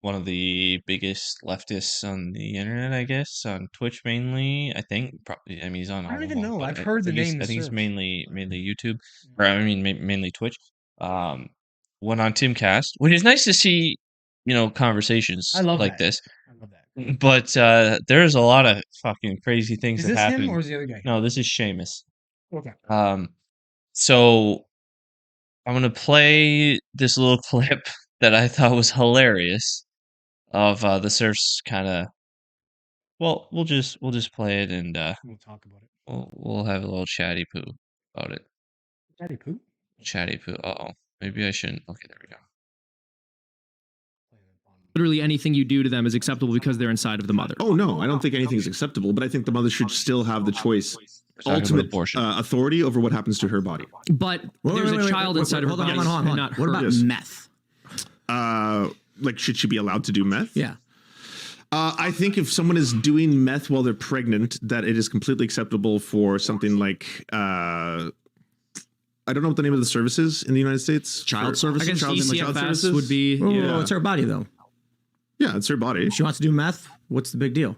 one of the biggest leftists on the internet, I guess, on Twitch mainly. I think probably. I mean, he's on I all don't of even them, know. but I've I heard the think name. he's Serfs. mainly YouTube, or I mean mainly Twitch. Um, went on Timcast, which is nice to see. I Conversations love like that. this. I love that. But there's a lot of fucking crazy things Is that this him happen. or is the other guy? No, this is Seamus. Okay. So I'm gonna play this little clip that I thought was hilarious of the Serfs kind of. Well, we'll just play it and We'll talk about it. we'll have a little chatty poo about it. Daddy poop. Chatty poo. Uh-oh, maybe I shouldn't. Okay, there we go. Literally anything you do to them is acceptable because they're inside of the mother. Oh no, I don't think anything is acceptable, but I think the mother should still have the choice, ultimate abortion. authority over what happens to her body. But there's a child inside of her body. Hold on. Not What her. about Yes. meth? Like, should she be allowed to do meth? Yeah. I think if someone is doing meth while they're pregnant, that it is completely acceptable for something like I don't know what the name of the service is in the United States. Child services. I guess Child ECFS services would be. Oh, Yeah. it's her body though. Yeah, it's her body. If she wants to do meth, what's the big deal?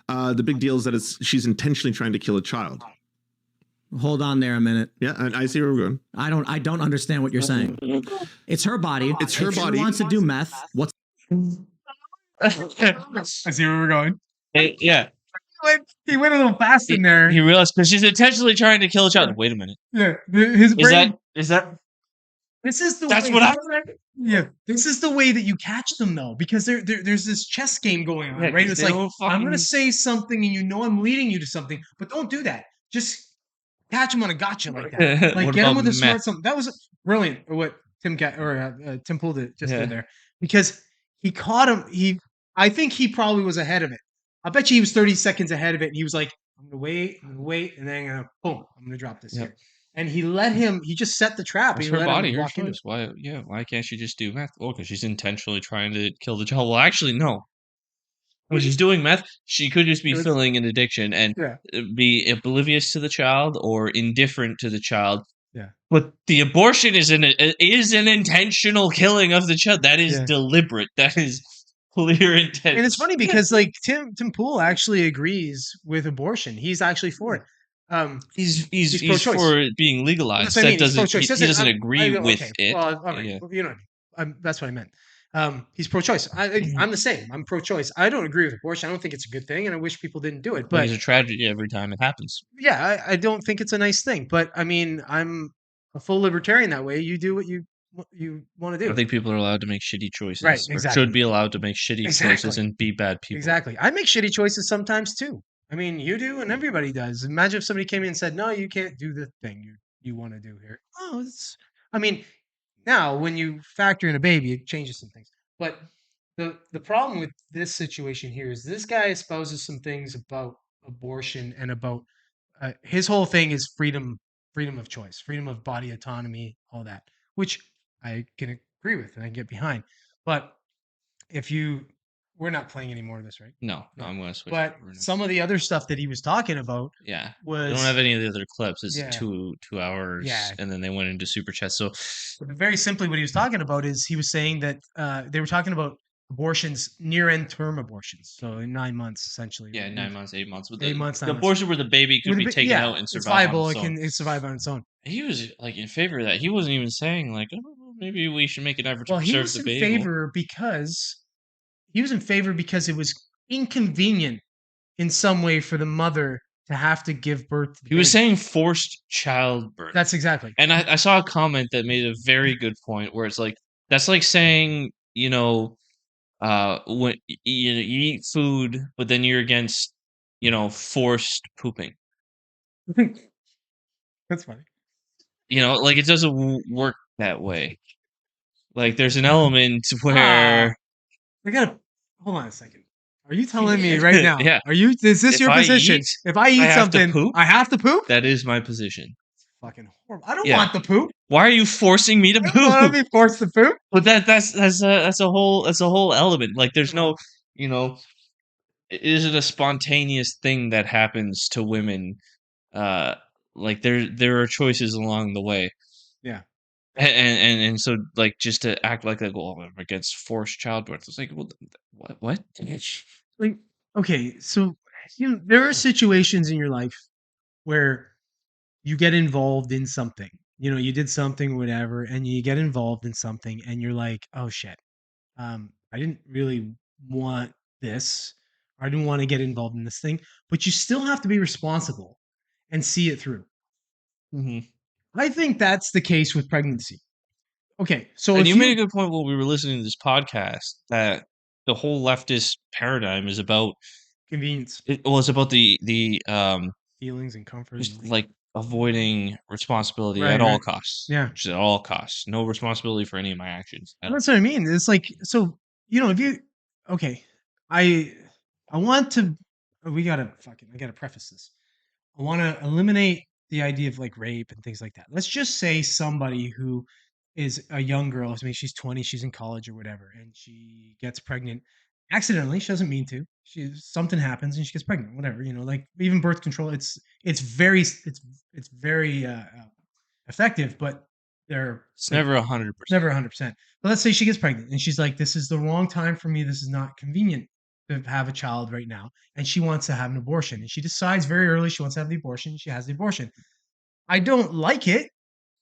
The big deal is that she's intentionally trying to kill a child. Hold on there a minute. Yeah, I see where we're going. I don't understand what you're saying. It's her body. It's her if body. She wants to do meth. What's I see where we're going. Yeah, He went a little fast in there. he realized because she's intentionally trying to kill a child. Wait a minute. Yeah, his brain. Is that? This is the That's way, what I said. Yeah, this is the way that you catch them though, because there's this chess game going on, Yeah, right? 'cause It's they like don't I'm gonna fucking- say something, and I'm leading you to something, but don't do that. Just catch him on a gotcha like that. Like What get him about with a smart meth? something. That was brilliant. Or what Tim pulled it just Yeah. in there because he caught him. I think he probably was ahead of it. I bet you he was 30 seconds ahead of it, and he was like, I'm gonna wait, and then boom, I'm gonna drop this Yep. here. And he let him. He just set the trap. It's He her let body, him her walk into it. choice. Why? Yeah, why can't she just do meth? Oh, because she's intentionally trying to kill the child. Well, actually, no. When she's doing meth, she could just be filling an addiction and Yeah. be oblivious to the child or indifferent to the child. Yeah. But the abortion is an intentional killing of the child. That is Yeah. deliberate. That is clear intent. And it's funny because like Tim Pool actually agrees with abortion. He's actually for it. He's pro-choice. for it being legalized. That's what I mean. That He's doesn't pro-choice. he doesn't I'm- agree with okay. it. Well, all right. Yeah. Well, you know, that's what I meant. He's pro-choice. I'm the same. I'm pro-choice. I don't agree with abortion. I don't think it's a good thing, and I wish people didn't do it. But But it's a tragedy every time it happens. yeah, I don't think it's a nice thing. But I mean, I'm a full libertarian that way. You do what you want to do. I think people are allowed to make shitty choices. Right, or exactly. should be allowed to make shitty choices Exactly. and be bad people. Exactly. I make shitty choices sometimes too. I mean, you do, and everybody does. Imagine if somebody came in and said, "No, you can't do the thing you want to do here." Oh, I mean, now when you factor in a baby, it changes some things. But the problem with this situation here is this guy espouses some things about abortion and about his whole thing is freedom of choice, freedom of body autonomy, all that, which I can agree with and I can get behind. But we're not playing any more of this, right? No, I'm going to switch. But some of the other stuff that he was talking about, yeah, was they don't have any of the other clips. It's Yeah. 2 hours, Yeah. and then they went into super chat. So very simply, what he was talking about is he was saying that they were talking about abortions, near-end term abortions, so in 9 months essentially. yeah, 9 months, 8 months. But 8 months, 9 the months. abortion where the baby could Would be it be- taken yeah, out and it's survive viable. on its own. It can survive on its own. He was like in favor of that. He wasn't even saying like, oh, maybe we should make an effort to Well, he preserve was the in baby. favor because it was inconvenient in some way for the mother to have to give birth to the He was baby. saying forced childbirth. That's exactly. And I saw a comment that made a very good point where it's like, that's like saying, when you eat food, but then you're against, forced pooping. That's funny. Like it doesn't work that way. Like there's an element where I gotta hold on a second. Are you telling me right now? Yeah. Is this If your I position? eat, If I eat I have to something, poop? I have to poop? that is my position. Fucking horrible. I don't Yeah. want the poop. Why are you forcing me to I don't want to poop? be forced to poop. But that's a whole element. Like there's no, it isn't a spontaneous thing that happens to women. Like there are choices along the way. Yeah. And so, like, just to act like, "Oh, I'm against forced childbirth." It's like, "Well, what?" Like, okay, so there are situations in your life where you get involved in something. You did something, whatever, and you get involved in something, and you're like, "Oh shit, I didn't really want this. Or I didn't want to get involved in this thing." But you still have to be responsible and see it through. Mhm. I think that's the case with pregnancy. Okay, so And if you made you a good point while we were listening to this podcast that the whole leftist paradigm is about convenience, it's about feelings, and comfort, just, and like, avoiding responsibility at right, all right, costs, yeah. just at all costs. No responsibility for any of my actions at Well, all. that's what I mean. It's like, so if you okay, I I want to. We gotta I gotta preface this. I want to eliminate the idea of like rape and things like that. Let's just say somebody who is a young girl. I mean, she's 20, she's in college or whatever, and she gets pregnant accidentally. She doesn't mean to. Something happens and she gets pregnant. Whatever, like even birth control. It's very effective, but they're It's like never 100%. never 100%. But let's say she gets pregnant and she's like, "This is the wrong time for me. This is not convenient to have a child right now." And she wants to have an abortion. And she decides very early she wants to have the abortion. She has the abortion. I don't like it,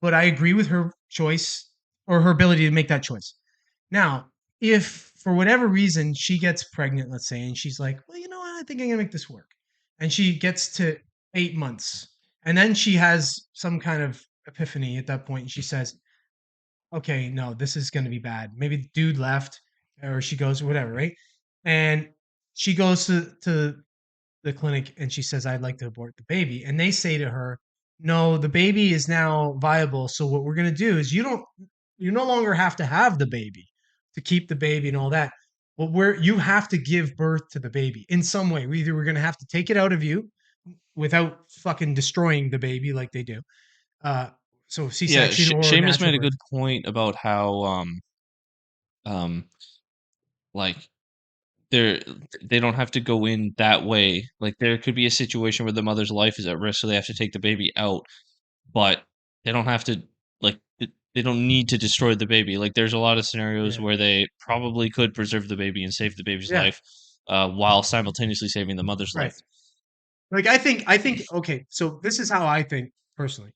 but I agree with her choice or her ability to make that choice. Now, if for whatever reason she gets pregnant, let's say, and she's like, "Well, you know what? I think I'm going to make this work." And she gets to 8 months. And then she has some kind of epiphany at that point. And she says, "Okay, no, this is gonna be bad." Maybe the dude left, or she goes, whatever, right? And she goes to the clinic and she says, "I'd like to abort the baby." And they say to her, "No, the baby is now viable. So what we're gonna do is you no longer have to have the baby to keep the baby and all that. But you have to give birth to the baby in some way. We're gonna have to take it out of you without fucking destroying the baby like they do. Uh, so Yeah, C-section or Seamus natural made a birth." good point about how, um, like, they're they don't have to go in that way. Like, there could be a situation where the mother's life is at risk, so they have to take the baby out, but they don't have to, like, they don't need to destroy the baby. Like, there's a lot of scenarios Yeah. where they probably could preserve the baby and save the baby's Yeah. life, while simultaneously saving the mother's Right. life. Like I think okay, so this is how I think personally.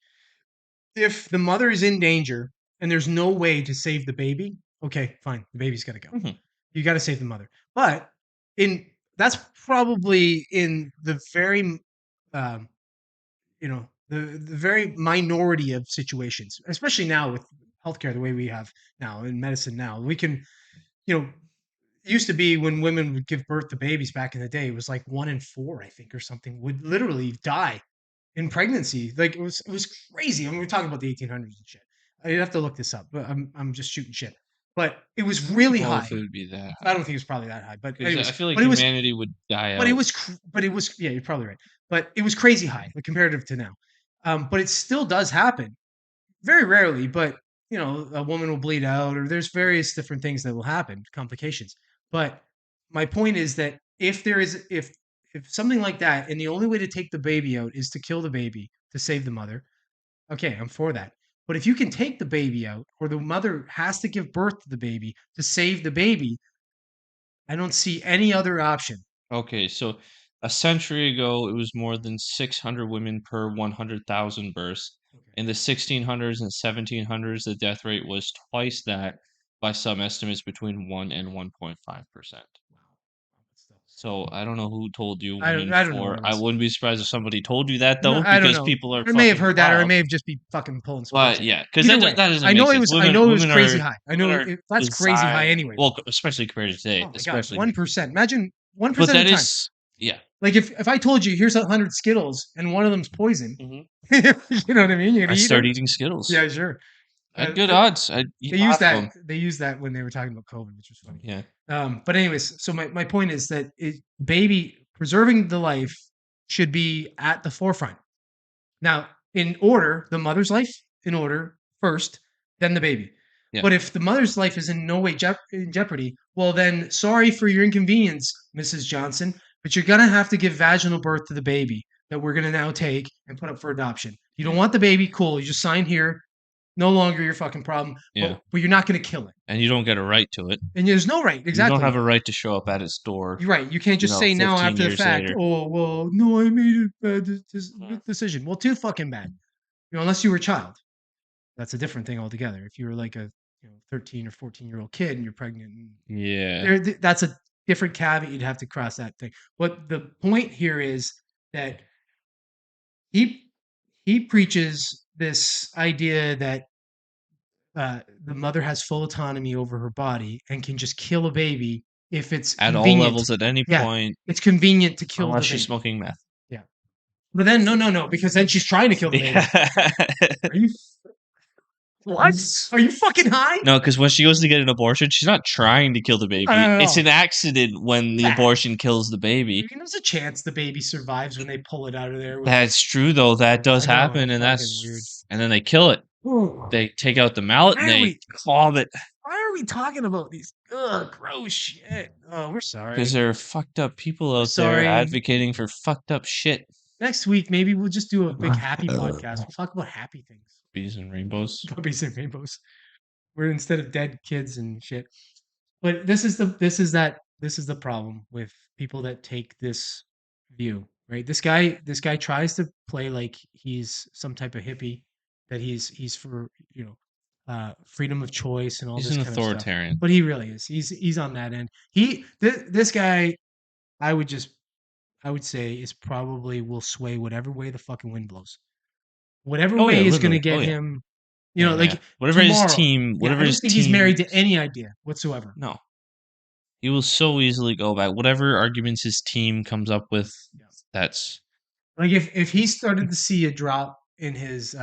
If the mother is in danger and there's no way to save the baby, okay, fine. The baby's got to go. Mhm. You got to save the mother. But in that's probably in the very um the very minority of situations, especially now with healthcare the way we have now in medicine now. We can, you know, it used to be when women would give birth to babies back in the day, it was like 1 in 4, I think, or something, would literally die in pregnancy. Like, it was crazy. I mean, we're talking about the 1800s and shit. I'd have to look this up, but I'm just shooting shit. But it was I don't really know high. if it would be that I high, don't think it's probably that high, but 'cause I anyways, feel like but it was humanity would die but it out. was but it was, yeah, you're probably right. But it was crazy high, like comparative to now. But it still does happen. Very rarely, but a woman will bleed out, or there's various different things that will happen, complications. But my point is that if something like that, and the only way to take the baby out is to kill the baby to save the mother, okay, I'm for that. But if you can take the baby out, or the mother has to give birth to the baby to save the baby, I don't see any other option. Okay, so a century ago, it was more than 600 women per 100,000 births. Okay. In the 1600s and 1700s, the death rate was twice that, by some estimates between 1 and 1.5%. Wow. But still, So I don't know who told you I 1 don't. in I don't know what 4. it I was. wouldn't be surprised if somebody told you that No, though, I don't because know. people are I may have fucking heard that, or I wild. may have just be fucking pulling some But bullshit. yeah, because Either way, that doesn't make sense. I know it was Women crazy are high. I women know are that's crazy high designed anyway. well, especially compared to today, Oh my god, especially. 1%. Imagine one But percent of that the time. is yeah. Like if I told you here's 100 Skittles and one of them's poison, Mhm. you know what I mean? You're I gonna eat start them? eating Skittles. Yeah, sure. I had Uh, good th- odds. I'd eat they use half of that. them. They use that when they were talking about COVID, which was funny. Yeah. But anyways, so my point is that baby preserving the life should be at the forefront. Now, in order, the mother's life in order first, then the baby. Yeah. But if the mother's life is in no way in jeopardy, well, then sorry for your inconvenience, Mrs. Johnson, but you're going to have to give vaginal birth to the baby that we're going to now take and put up for adoption. You don't want the baby? Cool. You just sign here. no longer your fucking problem. Yeah. But you're not going to kill it, And you don't get a right to it. and there's no right. You Exactly. don't have a right to show up at its door. You're right. You can't just say now 15 after the years fact, later. oh, well, no, I made a bad decision. Well, too fucking bad. Unless you were a child. That's a different thing altogether. If you were like a 13 or 14-year-old kid and you're pregnant, Yeah. that's a different caveat. You'd have to cross that thing. But the point here is that he preaches this idea that the mother has full autonomy over her body and can just kill a baby if it's At all convenient. levels, at any Yeah, point, it's convenient to kill the unless baby. she's smoking meth. Yeah. But then, no, because then she's trying to kill the baby. Are you what? Are you fucking high? No, because when she goes to get an abortion, she's not trying to kill the baby. No. It's an accident when the abortion kills the baby. There's a chance the baby survives when they pull it out of there. That's true, though. That does I know, happen, it's and fucking that's weird. And then they kill it. They take out the mallet and Why are they we- claw it Why are we talking about these? Gross shit. Oh, we're sorry. because there are fucked up people out Sorry. there advocating for fucked up shit. Next week, maybe we'll just do a big happy podcast. We'll talk about happy things. Bees and rainbows. Puppies and rainbows. We're instead of dead kids and shit. But this is the problem with people that take this view, right? This guy tries to play like he's some type of hippie, that he's for freedom of choice and all He's this an kind of stuff. authoritarian. But he really is. He's on that end. This guy, I would say, is probably will sway whatever way the fucking wind blows. Whatever Oh, way yeah, is going to literally. get Oh, yeah. him, Yeah, like yeah. Whatever tomorrow. his team, Yeah, whatever I don't his think team. he's married to any idea whatsoever. No. He will so easily go back. Whatever arguments his team comes up with, that's Like if he started to see a drop in his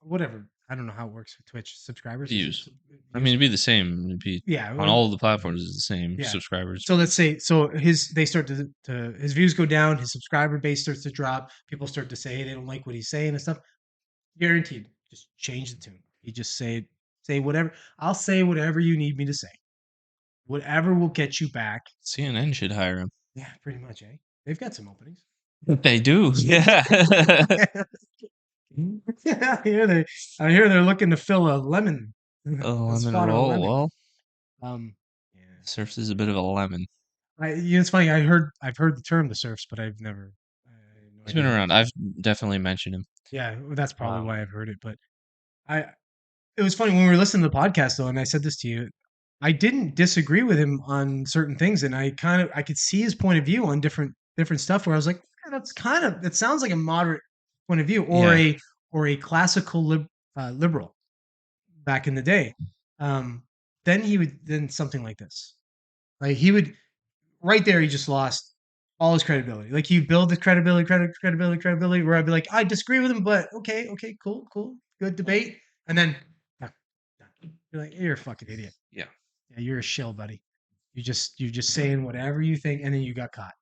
whatever, I don't know how it works with Twitch subscribers. views. I mean, it'd be the same. It'd be yeah, on all of the platforms. It's the same Yeah. subscribers. So let's say they start to his views go down, his subscriber base starts to drop, people start to say they don't like what he's saying and stuff. Guaranteed, just change the tune. You just say whatever. I'll say whatever you need me to say. Whatever will get you back. CNN should hire him. Yeah, pretty much, eh? They've got some openings. They do. Yeah. I hear they're looking to fill a lemon. Oh, a lemon spot on roll. lemon. Well, Yeah. Surfs is a bit of a lemon. It's funny. I've heard the term the Serfs, but I've never. He's been around. I've definitely mentioned him. Yeah, that's probably why I've heard it. But it was funny when we were listening to the podcast though, and I said this to you. I didn't disagree with him on certain things, and I could see his point of view on different stuff. Where I was like, that sounds like a moderate point of view, or a classical liberal back in the day. Then he would something like this, like he would right there. He just lost all his credibility. Like you build the credibility. Where I'd be like, I disagree with him, but okay, cool, good debate, and then you're like, you're a fucking idiot. Yeah. Yeah, you're a shill, buddy. You're just saying whatever you think, and then you got caught.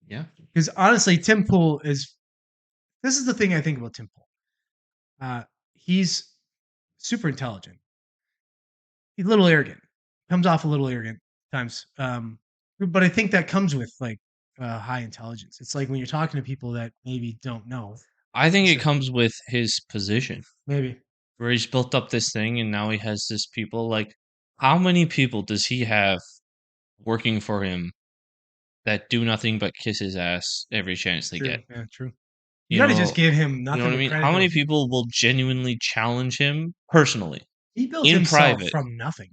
Yeah. Because honestly, Tim Pool is. This is the thing I think about Tim Pool. He's super intelligent. He's a little arrogant. Comes off a little arrogant times. But I think that comes with like high intelligence. It's like when you're talking to people that maybe don't know. I think it comes with his position. Maybe. Where he's built up this thing and now he has this people. Like, how many people does he have working for him that do nothing but kiss his ass every chance they get? Yeah, true. You gotta just give him nothing. You know what I mean? Credit How many though. people will genuinely challenge him personally? He built in himself private. from nothing.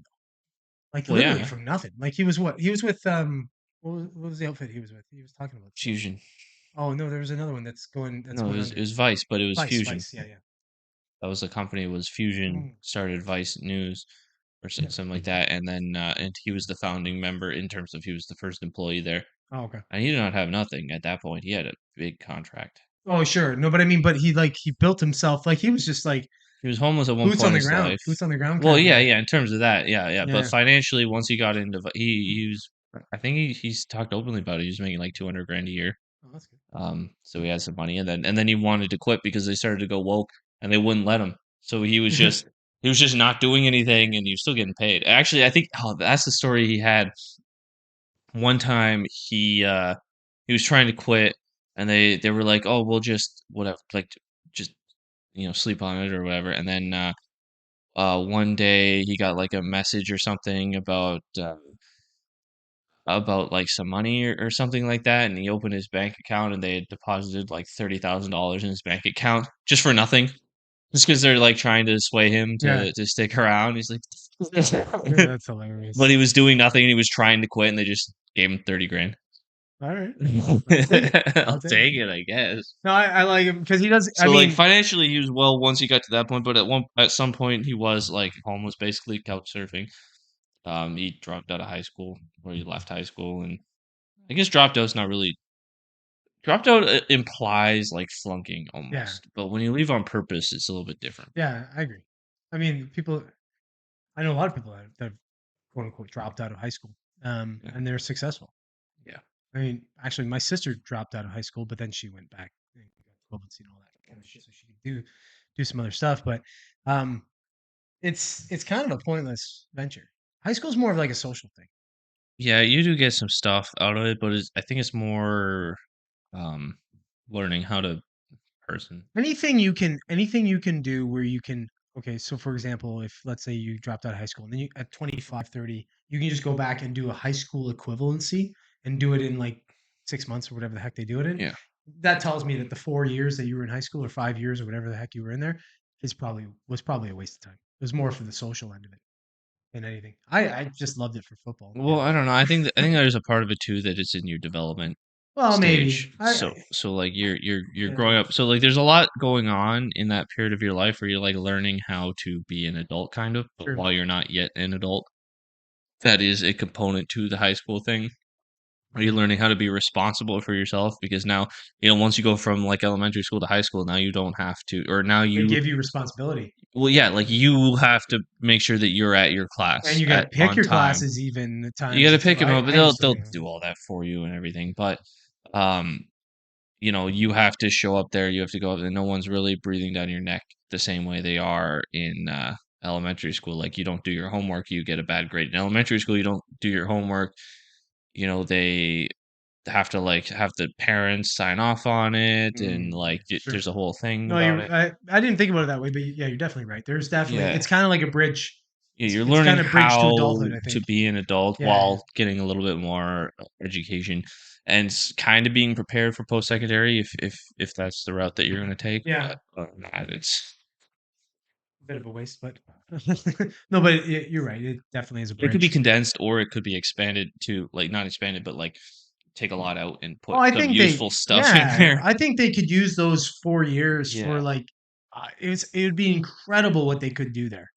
Like Well, literally yeah. from nothing. Like he was what? He was with what was the outfit he was with? He was talking about Fusion. Oh no, there was another one that's going. That's No, going it was Vice, but it was Vice, Fusion. Vice, yeah. That was the company. Was Fusion started Vice News or something like that, and then and he was the founding member in terms of he was the first employee there. Oh, okay. And he did not have nothing at that point. He had a big contract. Oh, sure. No, but I mean, but he built himself. Like he was just like He was homeless at one boots point on the in his ground. life. Boots on the ground. Well, kind of yeah, guy. yeah. In terms of that, yeah. Yeah. But financially, once he got into, he was. I think he's talked openly about it. He was making like $200,000 a year. Oh, that's good. So he had some money, and then he wanted to quit because they started to go woke, and they wouldn't let him. So he was just not doing anything, and he was still getting paid. Actually, I think that's the story he had. One time he was trying to quit, and they were like, "Oh, we'll just whatever, like just sleep on it or whatever." And then one day he got like a message or something about like some money or something like that, and he opened his bank account and they had deposited like $30,000 in his bank account just for nothing, just because they're like trying to sway him Yeah. to stick around. He's like, Yeah, that's hilarious. but he was doing nothing and he was trying to quit, and they just gave him 30 grand. All right. I'll take it. I'll take it, I guess. No, I like him because he does. I So like mean, financially, he was well once he got to that point, but at some point he was like homeless, basically couch surfing. He dropped out of high school, or he left high school, and I guess dropped out's not really dropped out implies like flunking yeah, almost, but when you leave on purpose, it's a little bit different. yeah, I agree. I mean, people. I know a lot of people that have quote unquote dropped out of high school, Yeah. and they're successful. Yeah. I mean, actually, my sister dropped out of high school, but then she went back and got equivalency and all that kind of shit, so she could do some other stuff. But um, it's kind of a pointless venture. High school's more of like a social thing. Yeah, you do get some stuff out of it, but I think it's more um learning how to person. Anything you can do where you can okay, so for example, if let's say you dropped out of high school and then you at 25, 30, you can just go back and do a high school equivalency and do it in like 6 months or whatever the heck they do it in. Yeah. That tells me that the 4 years that you were in high school or 5 years or whatever the heck you were in there was probably a waste of time. It was more for the social end of it than anything. I just loved it for football. Well, I don't know. I think there's a part of it too that it's in your development Well, maybe. stage. So like you're Yeah. growing up. So like there's a lot going on in that period of your life where you're like learning how to be an adult kind of, but Sure. while you're not yet an adult. That is a component to the high school thing. Are you learning how to be responsible for yourself? Because now, once you go from like elementary school to high school, now you don't have to, or now They you, give you responsibility. well, yeah, like you have to make sure that you're at your class And you got to pick on your time. classes even at times. You got to and pick stuff. them up, but I used to they'll pick 'em. do all that for you and everything. But, um, you have to show up there. You have to go up, and no one's really breathing down your neck the same way they are in elementary school. Like you don't do your homework, you get a bad grade. In elementary school, you don't do your homework. They have to like have the parents sign off on it, and like Sure. there's a whole thing No, about it. I didn't think about it that way, but yeah, you're definitely right. There's definitely Yeah. it's kind of like a bridge. Yeah, you're It's learning kind of bridge to how adulthood, I to think. be an adult Yeah. while getting a little bit more education, education, and kind of being prepared for post secondary if that's the route that you're going to take. Yeah. But other than that, it's A bit of a waste, but no, but you're right. It definitely is a it bridge. could be condensed or it could be expanded to like not expanded, but like take a lot out and put Oh, I some think useful stuff in there. I think they could use those 4 years Yeah. for like it would be incredible what they could do there.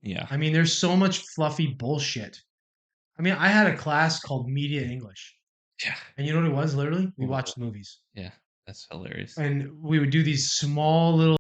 Yeah. I mean, there's so much fluffy bullshit. I mean, I had a class called Media English. Yeah. And you know what it was literally? We What was watched movies. Yeah. That's hilarious. And we would do these small little